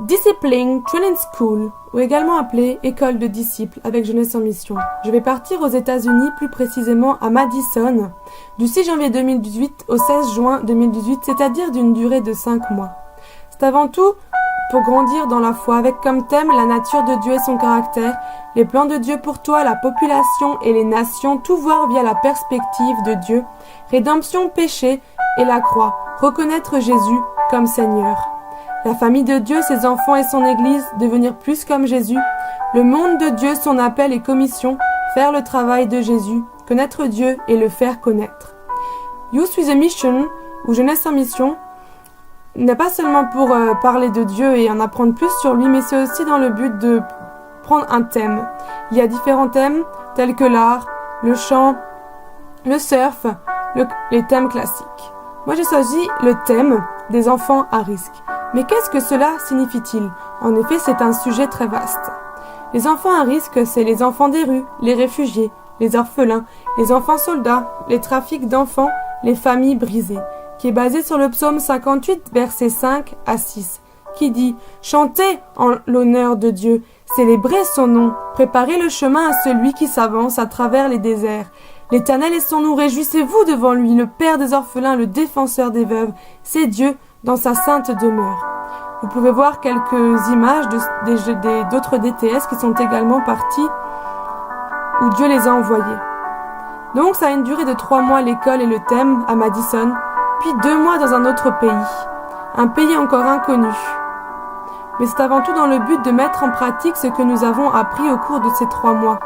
Discipline Training School, ou également appelée École de disciples avec Jeunesse en mission. Je vais partir aux États-Unis, plus précisément à Madison, du 6 janvier 2018 au 16 juin 2018, c'est-à-dire d'une durée de 5 mois. C'est avant tout pour grandir dans la foi, avec comme thème la nature de Dieu et son caractère, les plans de Dieu pour toi, la population et les nations, tout voir via la perspective de Dieu, rédemption, péché et la croix, reconnaître Jésus comme Seigneur. La famille de Dieu, ses enfants et son Église, devenir plus comme Jésus. Le monde de Dieu, son appel et commission, faire le travail de Jésus, connaître Dieu et le faire connaître. Youth with a Mission, ou Jeunesse en mission, n'est pas seulement pour parler de Dieu et en apprendre plus sur lui, mais c'est aussi dans le but de prendre un thème. Il y a différents thèmes, tels que l'art, le chant, le surf, les thèmes classiques. Moi, j'ai choisi le thème des enfants à risque. Mais qu'est-ce que cela signifie-t-il? En effet, c'est un sujet très vaste. Les enfants à risque, c'est les enfants des rues, les réfugiés, les orphelins, les enfants soldats, les trafics d'enfants, les familles brisées, qui est basé sur le psaume 58, versets 5 à 6, qui dit « Chantez en l'honneur de Dieu, célébrez son nom, préparez le chemin à celui qui s'avance à travers les déserts. L'Éternel est son nom, réjouissez-vous devant lui, le Père des orphelins, le défenseur des veuves, c'est Dieu dans sa sainte demeure. » Vous pouvez voir quelques images d'autres DTS qui sont également partis où Dieu les a envoyés. Donc ça a une durée de 3 mois l'école et le thème à Madison, puis 2 mois dans un autre pays, un pays encore inconnu. Mais c'est avant tout dans le but de mettre en pratique ce que nous avons appris au cours de ces 3 mois,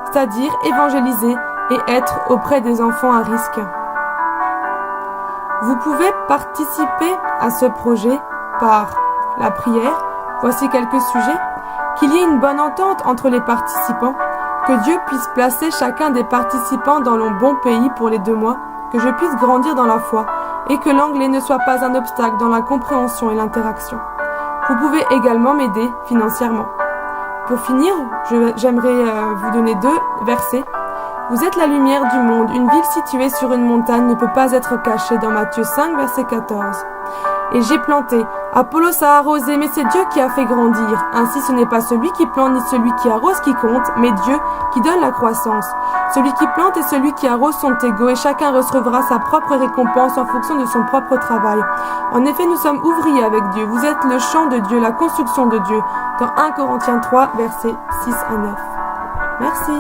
c'est-à-dire évangéliser et être auprès des enfants à risque. Vous pouvez participer à ce projet par la prière. Voici quelques sujets. Qu'il y ait une bonne entente entre les participants, que Dieu puisse placer chacun des participants dans le bon pays pour les 2 mois, que je puisse grandir dans la foi et que l'anglais ne soit pas un obstacle dans la compréhension et l'interaction. Vous pouvez également m'aider financièrement. Pour finir, j'aimerais vous donner 2 versets. Vous êtes la lumière du monde. Une ville située sur une montagne ne peut pas être cachée, dans Matthieu 5, verset 14. Et j'ai planté, Apollos a arrosé, mais c'est Dieu qui a fait grandir. Ainsi ce n'est pas celui qui plante ni celui qui arrose qui compte, mais Dieu qui donne la croissance. Celui qui plante et celui qui arrose sont égaux, et chacun recevra sa propre récompense en fonction de son propre travail. En effet, nous sommes ouvriers avec Dieu. Vous êtes le champ de Dieu, la construction de Dieu. Dans 1 Corinthiens 3, versets 6 à 9. Merci.